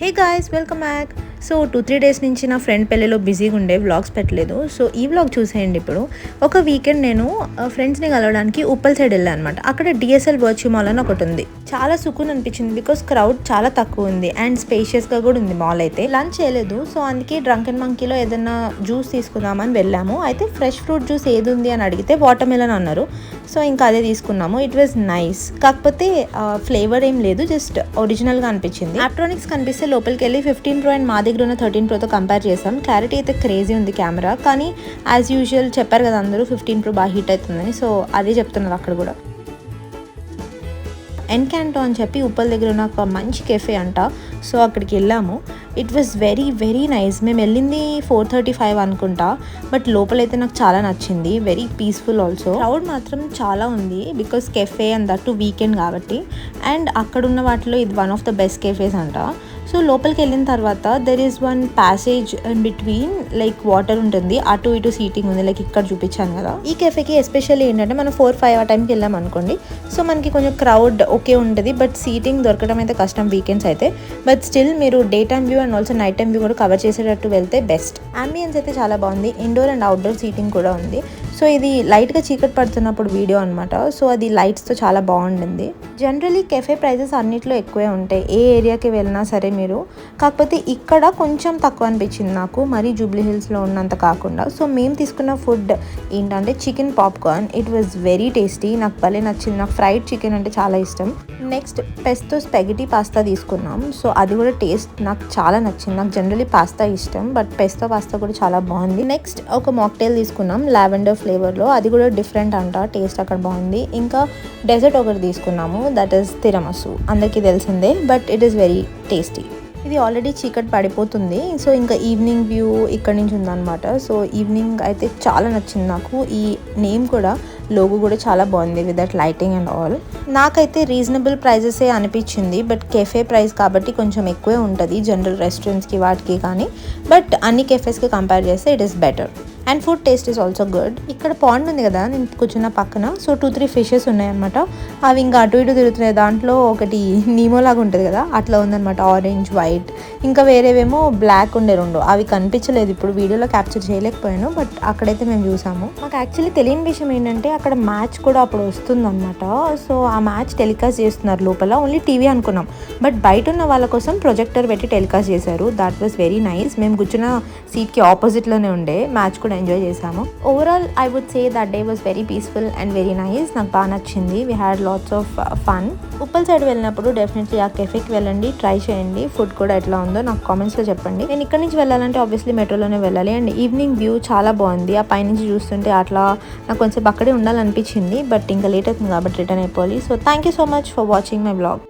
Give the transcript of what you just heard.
Hey guys, welcome back. So 2-3 days నుంచి నా friend పెళ్ళిలో బిజీగా ఉండే వ్లాగ్స్ పెట్టలేదు. సో ఈ వ్లాగ్ చూసేయండి. ఇప్పుడు ఒక వీకెండ్ నేను ఫ్రెండ్స్ని కలవడానికి ఉప్పల్ సైడ్ వెళ్ళాను అనమాట. అక్కడ డిఎస్ఎల్ వర్చ్యూ మాల్ అని ఒకటి ఉంది. చాలా సుకూన్ అనిపించింది బికాస్ క్రౌడ్ చాలా తక్కువ ఉంది అండ్ స్పేషియస్గా కూడా ఉంది మాల్ అయితే. లంచ్ చేయలేదు, సో అందుకే డ్రంక్ అండ్ మంకీలో ఏదైనా జ్యూస్ తీసుకుందామని వెళ్ళాము. అయితే ఫ్రెష్ ఫ్రూట్ జ్యూస్ ఏది ఉంది అని అడిగితే వాటర్ మెలన్ అన్నారు. సో ఇంకా అదే తీసుకున్నాము. It was nice. కాకపోతే ఫ్లేవర్ ఏం లేదు, జస్ట్ ఒరిజినల్గా అనిపించింది. ఎలక్ట్రానిక్స్ కనిపిస్తే లోపలికి వెళ్ళి 15 Pro అండ్ మా దగ్గర ఉన్న 13 Proతో కంపేర్ చేసాం. క్లారిటీ అయితే క్రేజీ ఉంది కెమెరా, కానీ యాజ్ యూజువల్ చెప్పారు కదా అందరూ 15 Pro బాగా హీట్ అవుతుందని. సో అదే చెప్తున్నారు అక్కడ కూడా. ఎన్కాంటో అని చెప్పి ఉప్పల్ దగ్గర ఉన్న ఒక మంచి కెఫే అంట. సో అక్కడికి వెళ్ళాము. It was very very nice. మేము వెళ్ళింది 4:35 అనుకుంటా, బట్ లోపలైతే నాకు చాలా నచ్చింది. Very peaceful also. క్రౌడ్ మాత్రం చాలా ఉంది because cafe and that weekend కాబట్టి. అండ్ అక్కడ ఉన్న వాటిలో ఇది one of the best cafes అంట. సో లోపలికి వెళ్ళిన తర్వాత there is one passage in between, like water ఉంటుంది, అటు ఇటు సీటింగ్ ఉంది, లైక్ ఇక్కడ చూపించాను కదా. ఈ కెఫేకి ఎస్పెషల్లీ ఏంటంటే మనం 4-5 ఆ టైంకి వెళ్ళాం అనుకోండి, సో మనకి కొంచెం క్రౌడ్ ఓకే ఉంటుంది, బట్ సీటింగ్ దొరకడం అయితే కష్టం వీకెండ్స్ అయితే. బట్ స్టిల్ మీరు day time view and also night time view కూడా కవర్ చేసేటట్టు వెళ్తే బెస్ట్. అంబియన్స్ అయితే చాలా బాగుంది. ఇండోర్ అండ్ అవుట్డోర్ సీటింగ్ కూడా ఉంది. సో ఇది లైట్గా చీకటి పడుతున్నప్పుడు వీడియో అనమాట. సో అది లైట్స్తో చాలా బాగుండింది. జనరలీ కెఫే ప్రైజెస్ అన్నిట్లో ఎక్కువే ఉంటాయి ఏ ఏరియాకి వెళ్ళినా సరే మీరు. కాకపోతే ఇక్కడ కొంచెం తక్కువ అనిపించింది నాకు, మరీ జూబ్లీ హిల్స్లో ఉన్నంత కాకుండా. సో మేము తీసుకున్న ఫుడ్ ఏంటంటే chicken popcorn. It was very tasty. నాకు భలే నచ్చింది. నాకు ఫ్రైడ్ చికెన్ అంటే చాలా ఇష్టం. నెక్స్ట్ పెస్తో స్పెగటీ పాస్తా తీసుకున్నాం. సో అది కూడా టేస్ట్ నాకు చాలా నచ్చింది. నాకు జనరలీ పాస్తా ఇష్టం, బట్ పెస్తో పాస్తా కూడా చాలా బాగుంది. నెక్స్ట్ ఒక మాక్టైల్ తీసుకున్నాం లావెండర్ ఫ్లేవర్లో. అది కూడా డిఫరెంట్ అంట, టేస్ట్ అక్కడ బాగుంది. ఇంకా డెజర్ట్ ఒకటి తీసుకున్నాము, దట్ ఈస్ తిరమసు. అందరికీ తెలిసిందే, but it is very tasty. ఇది ఆల్రెడీ చీకటి పడిపోతుంది. సో ఇంకా ఈవినింగ్ వ్యూ ఇక్కడ నుంచి ఉందన్నమాట. సో ఈవినింగ్ అయితే చాలా నచ్చింది నాకు. ఈ నేమ్ కూడా, లోగో కూడా చాలా బాగుంది with that lighting and all. నాకైతే రీజనబుల్ ప్రైజెసే అనిపించింది, బట్ కెఫే ప్రైస్ కాబట్టి కొంచెం ఎక్కువే ఉంటుంది జనరల్ రెస్టారెంట్స్కి వాటికి కానీ. బట్ అన్ని కెఫేస్కి కంపేర్ చేస్తే it is better. And food taste is also good. ఇక్కడ పాండ్ ఉంది కదా నేను కూర్చున్న పక్కన, సో 2-3 ఫిషెస్ ఉన్నాయన్నమాట. అవి ఇంకా అటు ఇటు తిరుగుతున్నాయి. దాంట్లో ఒకటి నీమో లాగా ఉంటుంది కదా, అట్లా ఉందన్నమాట, ఆరెంజ్ వైట్. ఇంకా వేరేవేమో బ్లాక్ ఉండే 2, అవి కనిపించలేదు. ఇప్పుడు వీడియోలో క్యాప్చర్ చేయలేకపోయాను, బట్ అక్కడైతే మేము చూసాము. మాకు యాక్చువల్లీ తెలియని విషయం ఏంటంటే అక్కడ మ్యాచ్ కూడా అప్పుడు వస్తుందన్నమాట. సో ఆ మ్యాచ్ టెలికాస్ట్ చేస్తున్నారు లోపల. ఓన్లీ టీవీ అనుకున్నాం, బట్ బయట ఉన్న వాళ్ళ కోసం ప్రొజెక్టర్ పెట్టి టెలికాస్ట్ చేశారు. That was very nice. మేము కూర్చున్న సీట్కి ఆపోజిట్లోనే ఉండే. మ్యాచ్ కూడా ఎంజాయ్ చేసాము. Overall I would say that day was very peaceful and very nice. నాకు బాగా నచ్చింది. We had lots of fun. Uppal side వెళ్ళినప్పుడు డెఫినెట్లీ ఆ కెఫేకి వెళ్ళండి, ట్రై చేయండి. ఫుడ్ కూడా ఎట్లా ఉందో నాకు కామెంట్స్లో చెప్పండి. నేను ఇక్కడ నుంచి వెళ్ళాలంటే ఆబ్వియస్లీ మెట్రోలోనే వెళ్ళాలి. అండ్ ఈవినింగ్ వ్యూ చాలా బాగుంది. ఆ పైనుంచి చూస్తుంటే అట్లా నాకు కొంచెం అక్కడే ఉండాలనిపించింది, బట్ ఇంకా లేట్ అవుతుంది కాబట్టి రిటర్న్ అయిపోవాలి. So thank you so much for watching my vlog.